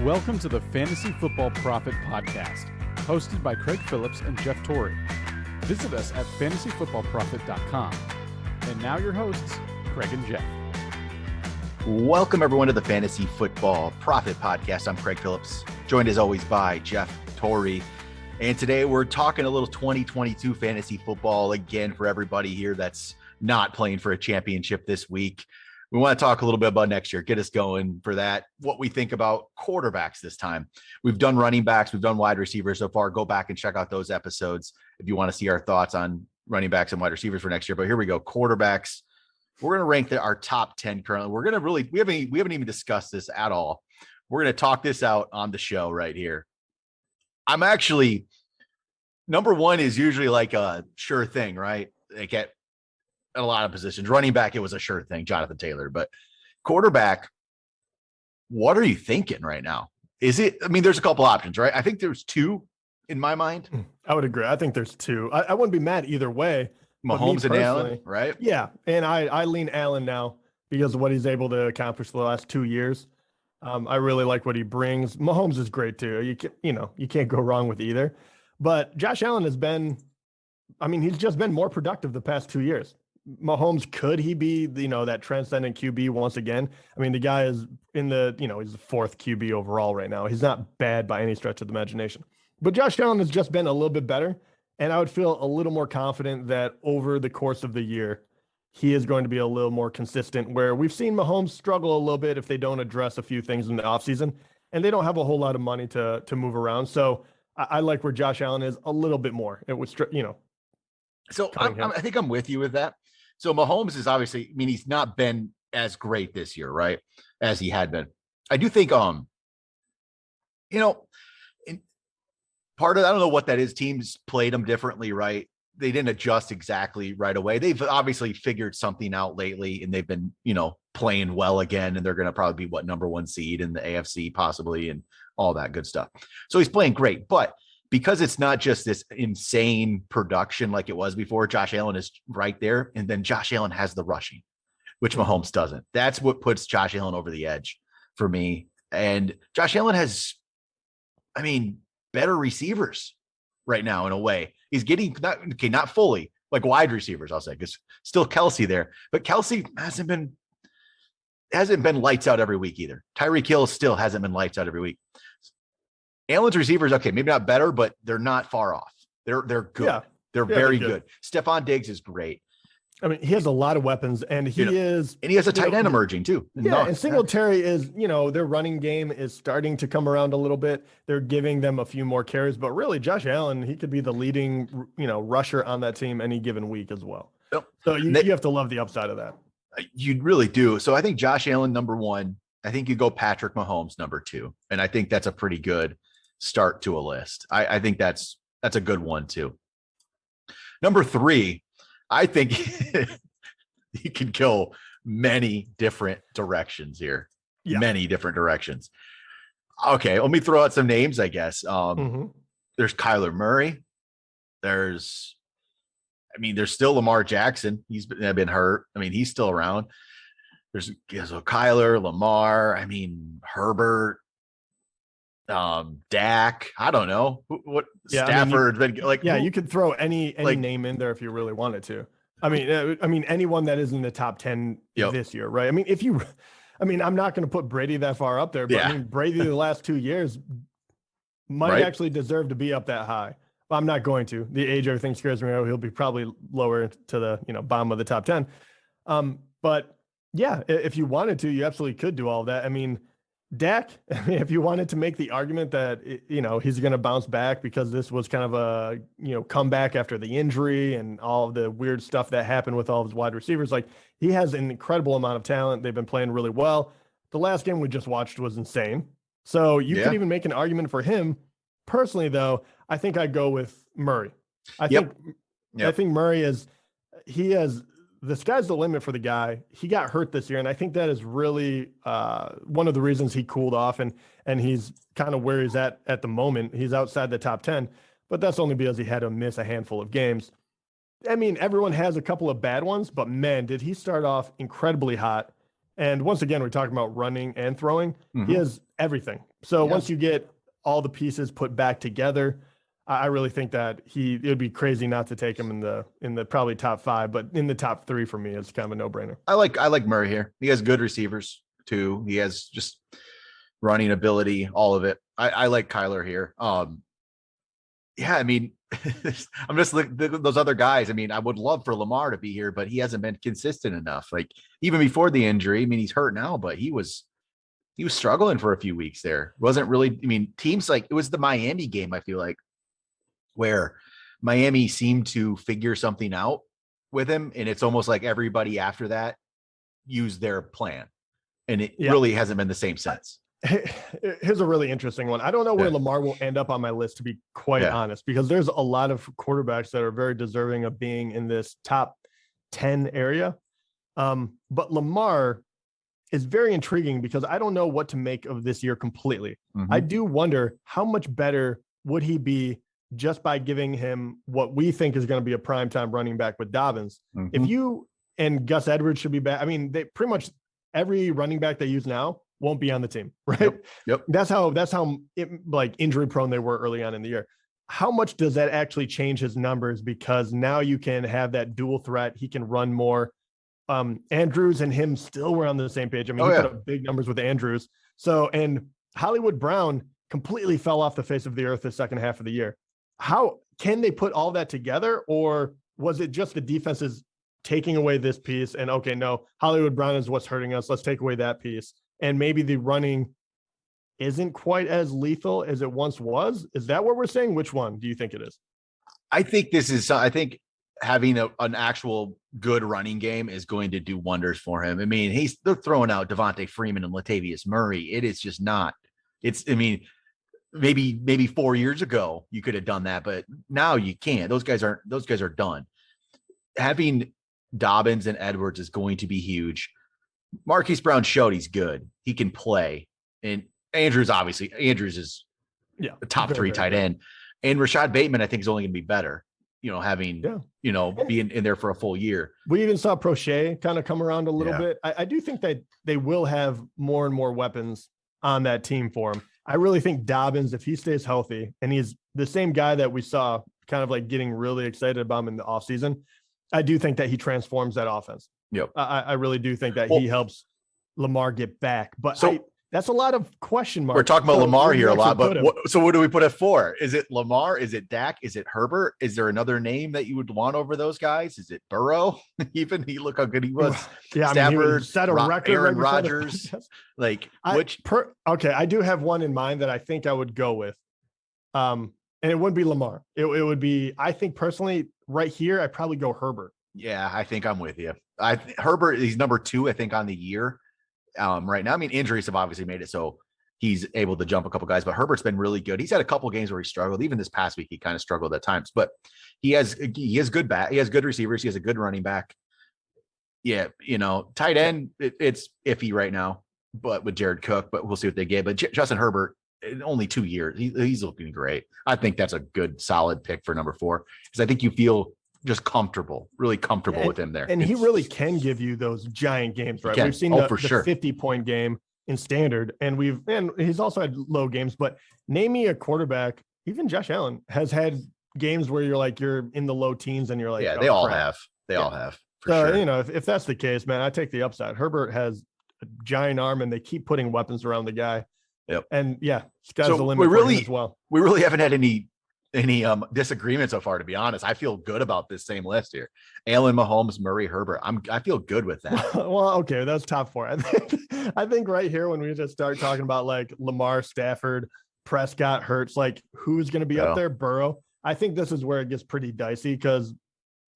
Welcome to the Fantasy Football Prophet Podcast, hosted by Craig Phillips and Jeff Torrey. Visit us at fantasyfootballprophet.com. And now your hosts, Craig and Jeff. Welcome everyone to the Fantasy Football Prophet Podcast. I'm Craig Phillips, joined as always by Jeff Torrey. And today we're talking a little 2022 fantasy football again for everybody here that's not playing for a championship this week. We want to talk a little bit about next year, get us going for that, what we think about quarterbacks this time. We've done running backs, we've done wide receivers so far. Go back and check out those episodes if you want to see our thoughts on running backs and wide receivers for next year. But here we go, quarterbacks. We're going to rank our top 10 currently. We're going to we haven't even discussed this at all. We're going to talk this out on the show right here. I'm actually, number one is usually like a sure thing, right? They get at a lot of positions. Running back, it was a sure thing, Jonathan Taylor. But quarterback, what are you thinking right now? Is it, I mean, there's a couple options, right? I think there's two in my mind. I would agree. I think there's two. I wouldn't be mad either way. Mahomes and Allen, right? Yeah. And I lean Allen now because of what he's able to accomplish the last 2 years. I really like what he brings. Mahomes is great too. You can't go wrong with either. But Josh Allen has been, he's just been more productive the past 2 years. Mahomes, could he be, that transcendent QB once again? I mean, the guy is he's the fourth QB overall right now. He's not bad by any stretch of the imagination. But Josh Allen has just been a little bit better. And I would feel a little more confident that over the course of the year, he is going to be a little more consistent, where we've seen Mahomes struggle a little bit if they don't address a few things in the offseason, and they don't have a whole lot of money to move around. So I like where Josh Allen is a little bit more. It was, So I think I'm with you with that. So Mahomes is obviously, he's not been as great this year, right? As he had been. I do think, in part of, I don't know what that is. Teams played him differently, right? They didn't adjust exactly right away. They've obviously figured something out lately, and they've been, playing well again, and they're going to probably be number one seed in the AFC possibly, and all that good stuff. So he's playing great, but because it's not just this insane production like it was before, Josh Allen is right there. And then Josh Allen has the rushing, which Mahomes doesn't. That's what puts Josh Allen over the edge for me. And Josh Allen has, better receivers right now in a way. He's getting, not fully, like wide receivers, I'll say, because still Kelsey there. But Kelsey hasn't been lights out every week either. Tyreek Hill still hasn't been lights out every week. Allen's receivers, okay, maybe not better, but they're not far off. They're good. Yeah. They're very good. Stephon Diggs is great. He has a lot of weapons, and he has a tight end emerging too. And Singletary is, their running game is starting to come around a little bit. They're giving them a few more carries, but really Josh Allen, he could be the leading, rusher on that team any given week as well. So you have to love the upside of that. You really do. So I think Josh Allen, number one. I think you go Patrick Mahomes, number two. And I think that's a pretty good start to a list. I think that's a good one too. Number three, I think you can go many different directions here. Yeah. Many different directions. Okay, let me throw out some names, I guess. There's Kyler Murray. There's still Lamar Jackson. He's been hurt. He's still around. There's Kyler, Lamar, Herbert, Dak. I don't know what Stafford. You could throw any name in there if you really wanted to. Anyone that is in the top 10 this year, right? I'm not going to put Brady that far up there, but Brady the last 2 years might actually deserve to be up that high. Well, I'm not going to. The age, everything scares me. He'll be probably lower to the bottom of the top 10. But yeah, if you wanted to, you absolutely could do all of that. Dak, if you wanted to make the argument that, he's going to bounce back because this was kind of a, comeback after the injury and all of the weird stuff that happened with all of his wide receivers, he has an incredible amount of talent. They've been playing really well. The last game we just watched was insane. So you could even make an argument for him. Personally, though, I think I'd go with Murray. I think Murray the sky's the limit for the guy. He got hurt this year, and I think that is really one of the reasons he cooled off, and he's kind of where he's at the moment. He's outside the top 10, but that's only because he had to miss a handful of games. Everyone has a couple of bad ones, but man, did he start off incredibly hot. And once again, we're talking about running and throwing. Mm-hmm. He has everything. So once you get all the pieces put back together, I really think that it would be crazy not to take him in the probably top 5, but in the top 3 for me, it's kind of a no-brainer. I like Murray here. He has good receivers too. He has just running ability, all of it. I like Kyler here. Yeah, I mean, I'm just looking at those other guys. I mean, I would love for Lamar to be here, but he hasn't been consistent enough. Like even before the injury, I mean, he's hurt now, but he was struggling for a few weeks there. Wasn't really, I mean, teams like it was the Miami game, I feel like, where Miami seemed to figure something out with him. And it's almost like everybody after that used their plan. And it really hasn't been the same since. Here's a really interesting one. I don't know where Lamar will end up on my list, to be quite honest, because there's a lot of quarterbacks that are very deserving of being in this top 10 area. But Lamar is very intriguing because I don't know what to make of this year completely. Mm-hmm. I do wonder how much better would he be just by giving him what we think is going to be a primetime running back with Dobbins. Mm-hmm. If you and Gus Edwards should be back. I mean, they pretty much every running back they use now won't be on the team, right? Yep. That's how like injury prone they were early on in the year. How much does that actually change his numbers? Because now you can have that dual threat. He can run more. Andrews and him still were on the same page. I mean, he put up big numbers with Andrews. So, and Hollywood Brown completely fell off the face of the earth the second half of the year. How can they put all that together? Or was it just the defenses taking away this piece and okay, no, Hollywood Brown is what's hurting us. Let's take away that piece. And maybe the running isn't quite as lethal as it once was. Is that what we're saying? Which one do you think it is? I think having an actual good running game is going to do wonders for him. I mean, they're throwing out Devontae Freeman and Latavius Murray. It is just not. I mean, maybe 4 years ago you could have done that, but now you can't. Those guys are done. Having Dobbins and Edwards is going to be huge. Marquise Brown showed he's good. He can play. And Andrews is a top 3 tight end. And Rashad Bateman, I think, is only going to be better, having, being in there for a full year. We even saw Prochet kind of come around a little bit. I do think that they will have more and more weapons on that team for him. I really think Dobbins, if he stays healthy, and he's the same guy that we saw kind of like getting really excited about him in the offseason, I do think that he transforms that offense. Yep. I really do think that he helps Lamar get back. But that's a lot of question marks. We're talking about Lamar here a lot, but what do we put it for? Is it Lamar? Is it Dak? Is it Herbert? Is there another name that you would want over those guys? Is it Burrow? Even look how good he was. Yeah, Stafford, he set a record. Aaron Rodgers. I do have one in mind that I think I would go with. And it wouldn't be Lamar. It would be, I think personally, right here, I'd probably go Herbert. Yeah, I think I'm with you. Herbert, he's number 2, I think, on the year right now. I mean, injuries have obviously made it so he's able to jump a couple guys, but Herbert's been really good. He's had a couple games where he struggled. Even this past week, he kind of struggled at times, but he has good he has good receivers. He has a good running back. Yeah, tight end, it's iffy right now, but with Jared Cook, but we'll see what they get. But Justn Herbert, in only 2 years, he's looking great. I think that's a good, solid pick for number 4 because I think you feel just really comfortable with him there. And he really can give you those giant games, right? We've seen the 50-point game in standard, and he's also had low games, but name me a quarterback, even Josh Allen has had games where you're in the low teens and you're like, they all have. They all have. So, if that's the case, man, I take the upside. Herbert has a giant arm and they keep putting weapons around the guy. Yep. And sky's the limit for him as well. We really haven't had any disagreement so far, to be honest. I feel good about this same list here. Allen, Mahomes, Murray, Herbert. I feel good with that. Well, okay, that's top 4. I think right here when we just start talking about like Lamar, Stafford, Prescott, Hurts, like who's going to be up there? Burrow. I think this is where it gets pretty dicey because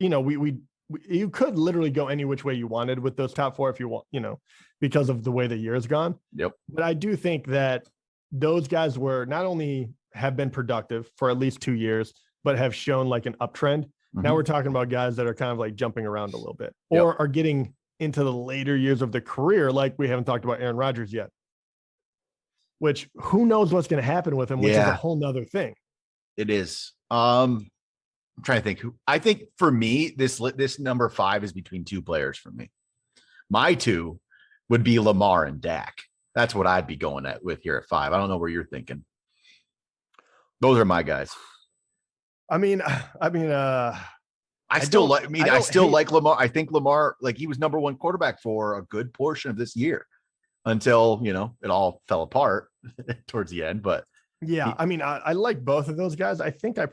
you could literally go any which way you wanted with those top 4 if you want, because of the way the year has gone. Yep. But I do think that those guys were not only have been productive for at least 2 years, but have shown like an uptrend. Mm-hmm. Now we're talking about guys that are kind of like jumping around a little bit or are getting into the later years of the career. Like we haven't talked about Aaron Rodgers yet, which who knows what's going to happen with him, which is a whole nother thing. It is. I'm trying to think I think for me, this number 5 is between 2 players for me. My 2 would be Lamar and Dak. That's what I'd be going at with here at 5. I don't know where you're thinking. Those are my guys. I still like Lamar. I think Lamar, like, he was number 1 quarterback for a good portion of this year until, it all fell apart towards the end. But yeah, I like both of those guys. I think I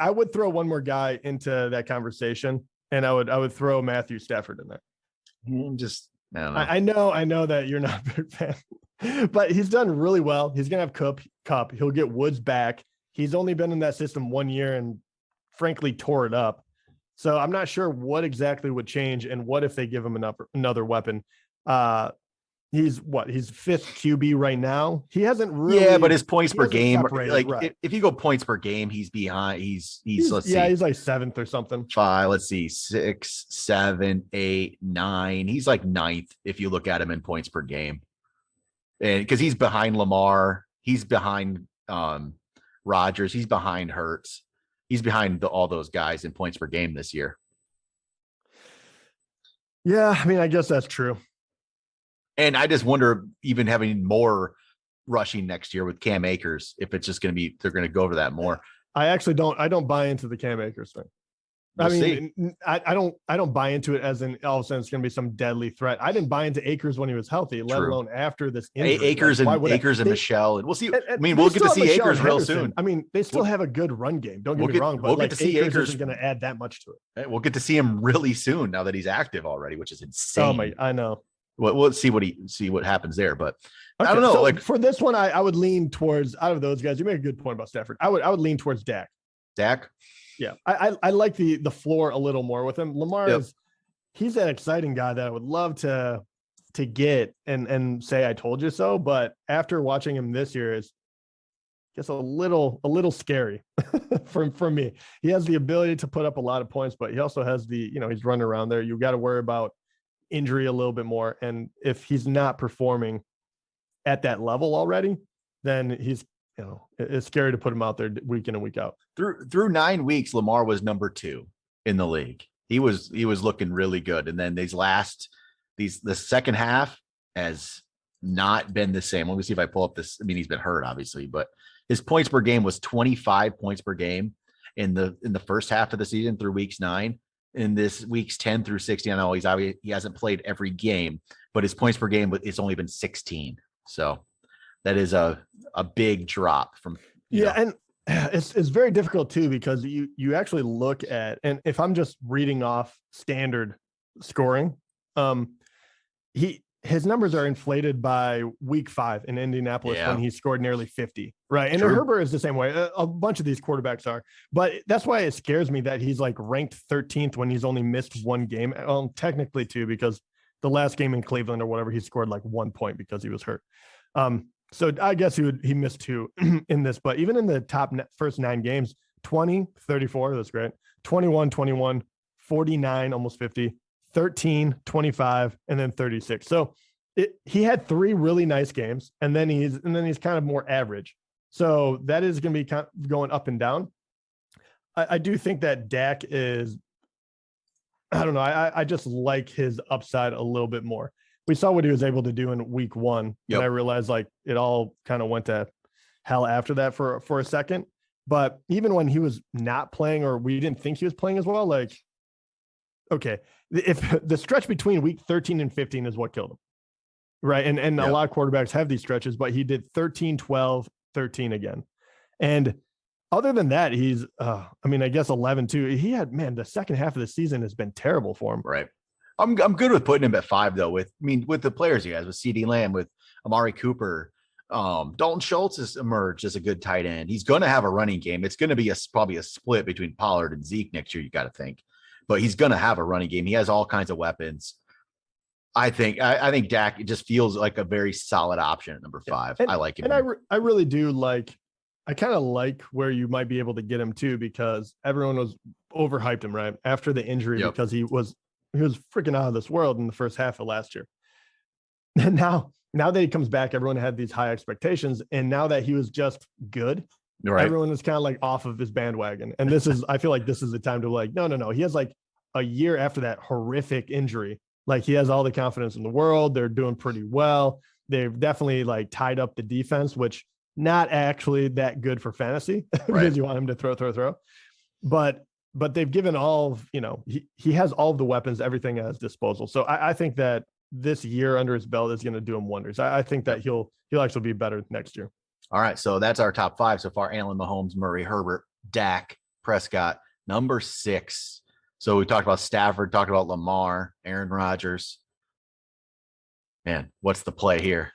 would throw one more guy into that conversation, and I would throw Matthew Stafford in there. I don't know. I know that you're not a big fan, but he's done really well. He's going to have Cup. He'll get Woods back. He's only been in that system 1 year and frankly tore it up. So I'm not sure what exactly would change, and what if they give him another weapon. He's 5th QB right now. He hasn't really. Yeah, but his points per game, if you go points per game, he's behind. He's let's see. Yeah, he's like 7th or something. 5. Let's see, 6, 7, 8, 9. He's like 9th if you look at him in points per game, and because he's behind Lamar, he's behind Rodgers, he's behind Hurts, he's behind all those guys in points per game this year. Yeah, I guess that's true. And I just wonder, even having more rushing next year with Cam Akers, if it's just going to be, they're going to go over that more. I don't buy into the Cam Akers thing. I don't buy into it as in all of a sudden it's going to be some deadly threat. I didn't buy into Akers when he was healthy, let alone after this injury. Akers and Michelle, and we'll see. We'll get to see Akers real soon. They still have a good one game. Don't get me wrong, but we'll get to see Akers isn't going to add that much to it. We'll get to see him really soon now that he's active already, which is insane. I know. We'll see what happens there, but okay, I don't know. So for this one, I would lean towards, out of those guys. You make a good point about Stafford. I would lean towards Dak. Yeah, I like the floor a little more with him. Lamar he's that exciting guy that I would love to get and say I told you so. But after watching him this year, is just a little scary for me. He has the ability to put up a lot of points, but he also has he's running around there. You got to worry about injury a little bit more, and if he's not performing at that level already, then he's it's scary to put him out there week in and week out. Through 9 weeks, Lamar was number 2 in the league. He was looking really good, and then the second half has not been the same. Let me see if I pull up this. He's been hurt obviously, but his points per game was 25 points per game in the first half of the season through weeks 9. In this weeks 10 through 16, I know he hasn't played every game, but his points per game, it's only been 16. So that is a big drop from. And it's very difficult too, because you actually look at, and if I'm just reading off standard scoring, his numbers are inflated by week 5 in Indianapolis when he scored nearly 50, right? And Herbert is the same way. A bunch of these quarterbacks are, but that's why it scares me that he's like ranked 13th when he's only missed 1 game. Technically 2, because the last game in Cleveland or whatever, he scored like 1 point because he was hurt. So I guess he missed 2 in this, but even in the first 9 games, 20, 34, that's great. 21, 21, 49, almost 50. 13, 25, and then 36. So he had 3 really nice games, and then he's kind of more average. So that is going to be kind of going up and down. I do think that Dak is, I don't know. I just like his upside a little bit more. We saw what he was able to do in week 1. And I realized it all kind of went to hell after that for a second. But even when he was not playing, or we didn't think he was playing as well, okay, if the stretch between week 13 and 15 is what killed him, right? And a lot of quarterbacks have these stretches, but he did 13, 12, 13 again. And other than that, he's, I guess 11-2. He had, the second half of the season has been terrible for him. Right. I'm good with putting him at 5 though. With the players he has, with CeeDee Lamb, with Amari Cooper, Dalton Schultz has emerged as a good tight end. He's going to have a running game. It's going to be probably a split between Pollard and Zeke next year, you got to think. But he's going to have a running game. He has all kinds of weapons. I think Dak, it just feels like a very solid option at number 5. I like him. And I really do I kind of like where you might be able to get him too, because everyone was overhyped him right after the injury, because he was freaking out of this world in the first half of last year. And now that he comes back, everyone had these high expectations. And now that he was just good, everyone is kind of off of his bandwagon. And I feel like this is the time to no. He has a year after that horrific injury. Like he has all the confidence in the world. They're doing pretty well. They've definitely like tied up the defense, which not actually that good for fantasy because you want him to throw. But they've given all of, he has all of the weapons, everything at his disposal. So I think that this year under his belt is going to do him wonders. I think that he'll actually be better next year. All right. So that's our top 5 so far. Allen, Mahomes, Murray, Herbert, Dak, Prescott. Number 6. So we talked about Stafford, talked about Lamar, Aaron Rodgers. Man, what's the play here?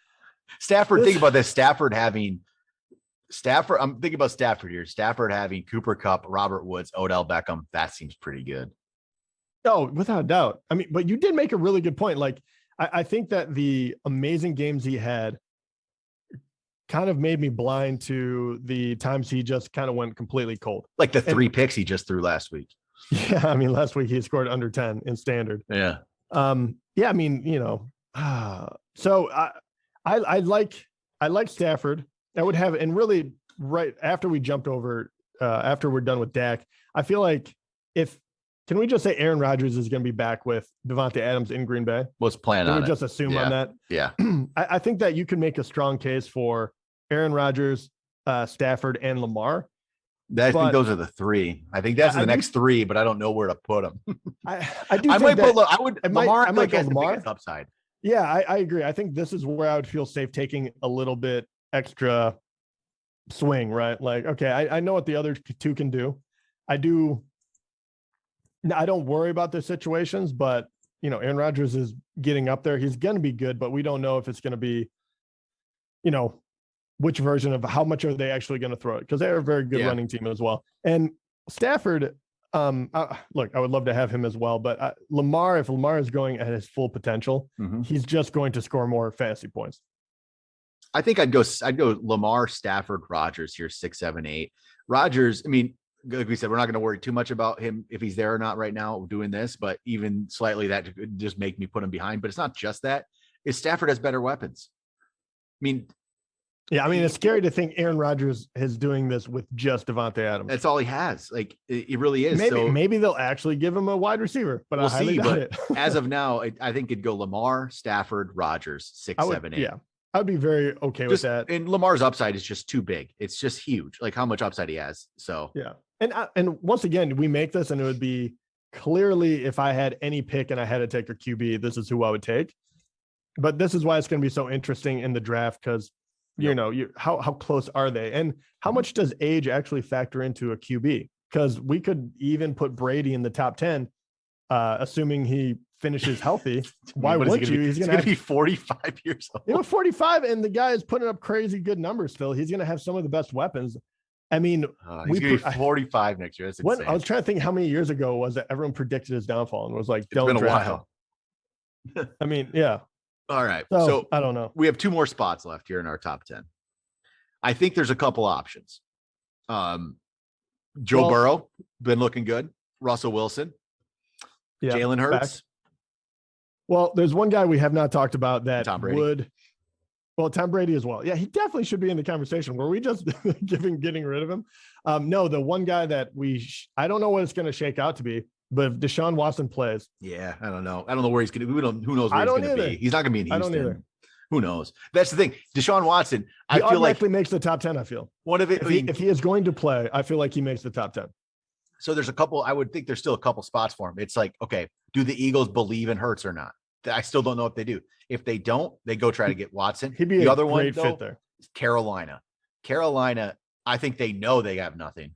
Stafford, think about this. I'm thinking about Stafford here. Stafford having Cooper Kupp, Robert Woods, Odell Beckham. That seems pretty good. Oh, without a doubt. I mean, but you did make a really good point. Like, I think that the amazing games he had kind of made me blind to the times he just kind of went completely cold. Like the 3 picks he just threw last week. Yeah. I mean, last week he scored under 10 in standard. Yeah. Yeah. I mean, so I like Stafford. I would have, and really right after we jumped over, after we're done with Dak, I feel like can we just say Aaron Rodgers is going to be back with Devontae Adams in Green Bay? Let's plan on it. Can we just assume on that? Yeah. I think that you can make a strong case for Aaron Rodgers, Stafford, and Lamar. I think those are the 3. I think that's the next 3, but I don't know where to put them. I might put Lamar upside. Yeah, I agree. I think this is where I would feel safe taking a little bit extra swing, right? Like, okay, I know what the other 2 can do. I don't worry about their situations, but Aaron Rodgers is getting up there. He's going to be good, but we don't know if it's going to be, which version of how much are they actually going to throw it? Because they're a very good running team as well. And Stafford, look, I would love to have him as well, but if Lamar is going at his full potential, he's just going to score more fantasy points. I think I'd go Lamar, Stafford, Rodgers here, 6, 7, 8. Rodgers, I mean, like we said, we're not going to worry too much about him if he's there or not right now doing this, but even slightly that could just make me put him behind. But it's not just that. Stafford has better weapons. I mean, it's scary to think Aaron Rodgers is doing this with just Devontae Adams. That's all he has. Like, it really is. Maybe they'll actually give him a wide receiver, but we'll I highly doubt it. As of now, I think it'd go Lamar, Stafford, Rodgers, 6, 7, 8. Yeah. I'd be very okay with that. And Lamar's upside is just too big. It's just huge. Like how much upside he has. So yeah. And once again, we make this and it would be clearly if I had any pick and I had to take a QB, this is who I would take. But this is why it's going to be so interesting in the draft because, how close are they? And how much does age actually factor into a QB? Because we could even put Brady in the top 10, assuming he finishes healthy. Why would you? He's going to be 45 years old. 45, and the guy is putting up crazy good numbers still. He's going to have some of the best weapons. I mean, he's going to be 45 next year. That's insane. I was trying to think how many years ago was that everyone predicted his downfall and was like, it's been a while. I mean, yeah. All right. So I don't know. We have 2 more spots left here in our top 10. I think there's a couple options. Joe Burrow, been looking good. Russell Wilson. Yeah, Jalen Hurts. Back. Well, there's one guy we have not talked about that Tom Brady. Tom Brady as well. Yeah, he definitely should be in the conversation. Were we just getting rid of him? No, the one guy that I don't know what it's going to shake out to be, but if Deshaun Watson plays. Yeah, I don't know. I don't know where he's going to be. Who knows where he's going to be? He's not going to be in Houston. I don't either. Who knows? That's the thing. Deshaun Watson, I feel like he makes the top 10. I feel one of it. If he is going to play, I feel like he makes the top 10. So there's a couple. I would think there's still a couple spots for him. It's like, okay, do the Eagles believe in Hurts or not? I still don't know if they do. If they don't, they go try to get Watson. He'd be the a other great one, fit there. Carolina. I think they know they have nothing.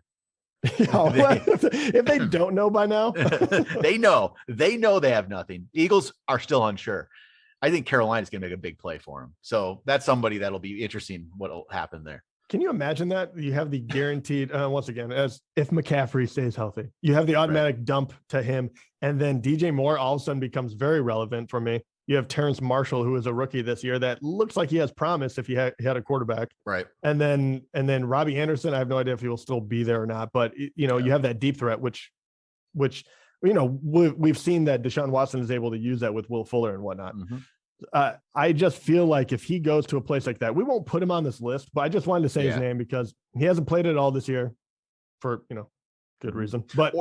If they don't know by now, they know they have nothing. Eagles are still unsure. I think Carolina's going to make a big play for him. So that's somebody that'll be interesting. What'll happen there? Can you imagine that you have the guaranteed, once again, as if McCaffrey stays healthy, you have the automatic dump to him. And then DJ Moore all of a sudden becomes very relevant for me. You have Terence Marshall, who is a rookie this year that looks like he has promise if he had a quarterback. Right. And then Robbie Anderson, I have no idea if he will still be there or not, but you have that deep threat, which, we've seen that Deshaun Watson is able to use that with Will Fuller and whatnot. Mm-hmm. I just feel like if he goes to a place like that, we won't put him on this list, but I just wanted to say his name because he hasn't played it all this year for, good reason. But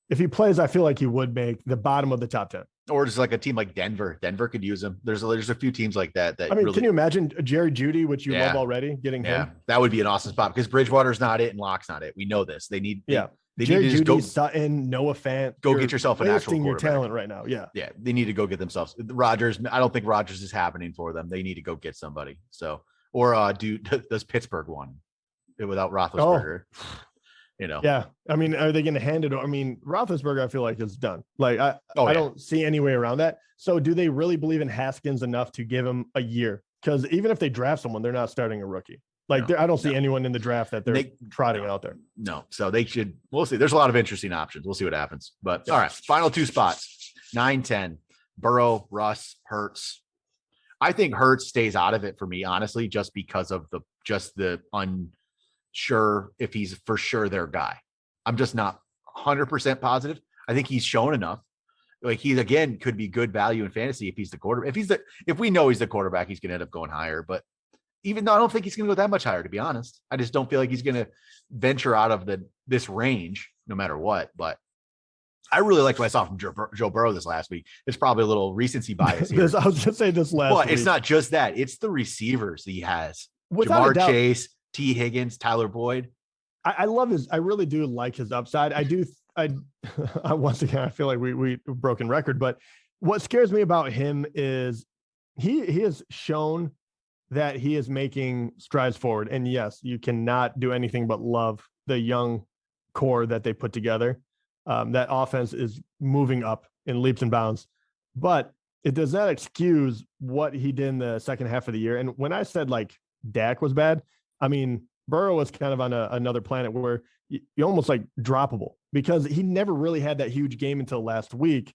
if he plays, I feel like he would make the bottom of the top 10. Or just like a team like Denver. Denver could use him. There's a few teams like that. I mean, really, can you imagine Jerry Jeudy, which you love already, getting him? That would be an awesome spot because Bridgewater's not it and Locke's not it. We know this. They need Jerry Jeudy, Sutton, Noah Fant. Go get yourself an actual quarterback. Your talent right now. Yeah. Yeah. They need to go get themselves Rodgers. I don't think Rodgers is happening for them. They need to go get somebody. So, or does Pittsburgh one without Roethlisberger? Oh. Yeah. I mean, are they going to hand it? I mean, Roethlisberger, I feel like is done. Like I don't see any way around that. So do they really believe in Haskins enough to give him a year? Because even if they draft someone, they're not starting a rookie. Like I don't see anyone in the draft that they're trotting out there. No. So they should, we'll see. There's a lot of interesting options. We'll see what happens, but all right. Final two spots, 9-10, Burrow, Russ, Hurts. I think Hurts stays out of it for me, honestly, just because of the unsure if he's for sure their guy. I'm just not 100% positive. I think he's shown enough. Like he again could be good value in fantasy if he's the quarterback. If we know he's the quarterback, he's going to end up going higher. But even though I don't think he's going to go that much higher, to be honest, I just don't feel like he's going to venture out of this range no matter what. But I really liked what I saw from Joe Burrow this last week. There's probably a little recency bias here. I was just saying this last week. But it's not just that. It's the receivers he has. Without Jamar Chase, T. Higgins, Tyler Boyd. I love I really do like his upside. I once again, I feel like we broken record, but what scares me about him is he has shown that he is making strides forward. And yes, you cannot do anything but love the young core that they put together. That offense is moving up in leaps and bounds, but it does not excuse what he did in the second half of the year. And when I said like Dak was bad, I mean, Burrow was kind of on another planet where you almost like droppable because he never really had that huge game until last week.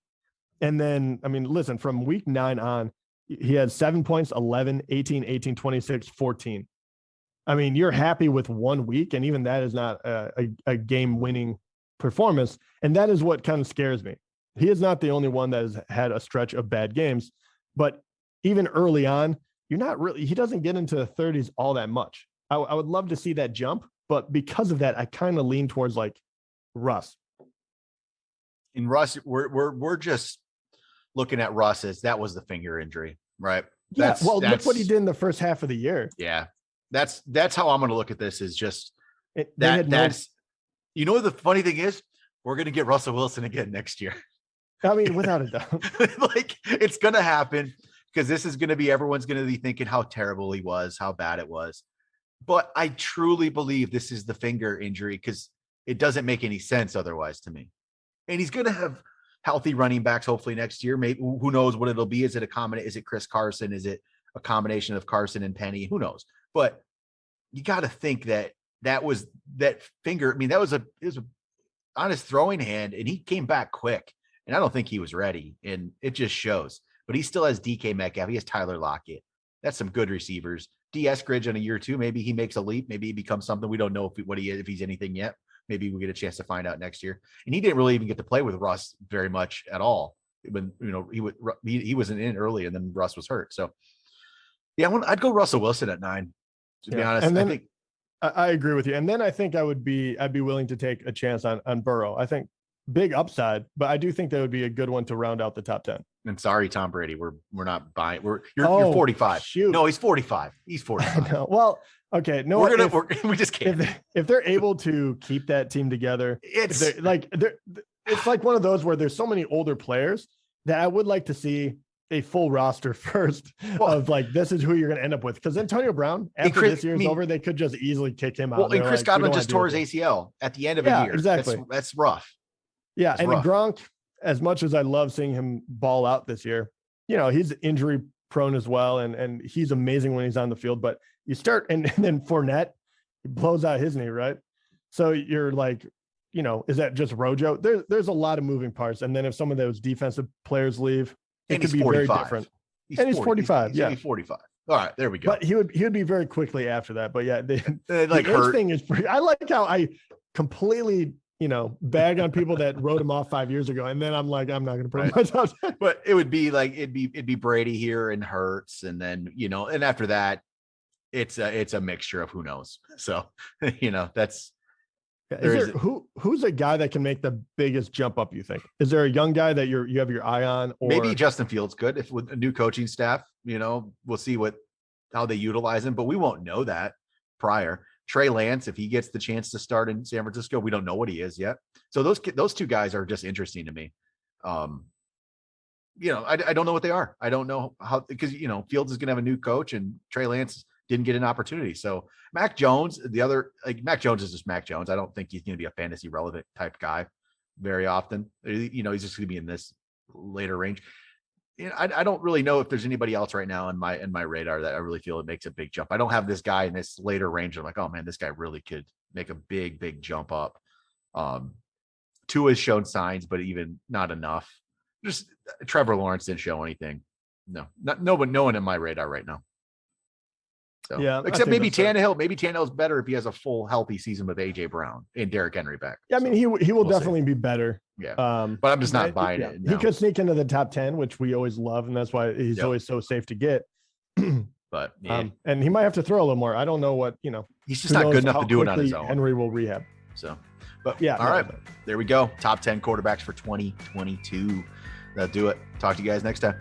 And then, I mean, listen, from week 9 on, he had 7 points, 11, 18, 18, 26, 14. I mean, you're happy with 1 week, and even that is not a game-winning performance. And that is what kind of scares me. He is not the only one that has had a stretch of bad games, but even early on, he doesn't get into the 30s all that much. I would love to see that jump, but because of that, I kind of lean towards like Russ. In Russ, we're just looking at Russ as that was the finger injury, right? Look what he did in the first half of the year. Yeah, that's how I'm going to look at this. Is just that's you know the funny thing is we're going to get Russell Wilson again next year. I mean, without a doubt, like it's going to happen because this is going to be everyone's going to be thinking how terrible he was, how bad it was. But I truly believe this is the finger injury because it doesn't make any sense otherwise to me. And he's going to have healthy running backs hopefully next year. Maybe who knows what it'll be? Is it Chris Carson? Is it a combination of Carson and Penny? Who knows? But you got to think that was that finger. I mean, it was on his throwing hand, and he came back quick. And I don't think he was ready, and it just shows. But he still has DK Metcalf. He has Tyler Lockett. That's some good receivers. D. Eskridge in a year or two, maybe he makes a leap. Maybe he becomes something. We don't know if he's anything yet. Maybe we get a chance to find out next year. And he didn't really even get to play with Russ very much at all. When he wasn't in early, and then Russ was hurt. So yeah, I'd go Russell Wilson at 9. To be honest, and then, I agree with you. And then I think I'd be willing to take a chance on Burrow. I think big upside, but I do think that would be a good one to round out the top 10. And sorry, Tom Brady, we're not buying. You're 45. Shoot. No, he's 45. He's 45. No. Well, okay. No, we just can't. If they're able to keep that team together, it's like one of those where there's so many older players that I would like to see a full roster first of like, this is who you're going to end up with. Because Antonio Brown, after this year's over, they could just easily kick him out. Well, and Chris Godwin just tore his ACL at the end of a year. Exactly. That's rough. Yeah. And Gronk, as much as I love seeing him ball out this year, he's injury prone as well. And he's amazing when he's on the field, but you start, and then Fournette, he blows out his knee, right? So you're like, is that just Rojo? There's a lot of moving parts. And then if some of those defensive players leave, it could be 45. Very different. He's 45. He's 45. All right, there we go. But he would be very quickly after that. But yeah, the thing is pretty. I like how I completely, bag on people that wrote him off 5 years ago, and then I'm like, I'm not going to put myself. But it would be like it'd be Brady here and Hurts, and then and after that, it's a mixture of who knows. So that's Who's a guy that can make the biggest jump up, you think? Is there a young guy that you have your eye on? Or maybe Justin Fields could, if with a new coaching staff, we'll see how they utilize him, but we won't know that prior. Trey Lance, if he gets the chance to start in San Francisco, we don't know what he is yet. So those two guys are just interesting to me. I don't know what they are. I don't know how, because Fields is going to have a new coach and Trey Lance didn't get an opportunity. So Mac Jones, Mac Jones is just Mac Jones. I don't think he's going to be a fantasy relevant type guy very often. He's just going to be in this later range. I don't really know if there's anybody else right now in my radar that I really feel it makes a big jump. I don't have this guy in this later range. I'm like, oh man, this guy really could make a big jump up. Tua has shown signs, but even not enough. Just Trevor Lawrence didn't show anything. No one in my radar right now. So, yeah, except maybe Tannehill. Maybe Tannehill's better if he has a full healthy season with AJ Brown and Derrick Henry back. Yeah, I mean he will definitely be better. Yeah, but I'm just not buying it. No. He could sneak into the top 10, which we always love, and that's why he's always so safe to get. But yeah. And he might have to throw a little more. I don't know what He's just not good enough to do it on his own. Henry will rehab. So, but yeah, all right, there we go. Top 10 quarterbacks for 2022. That'll do it. Talk to you guys next time.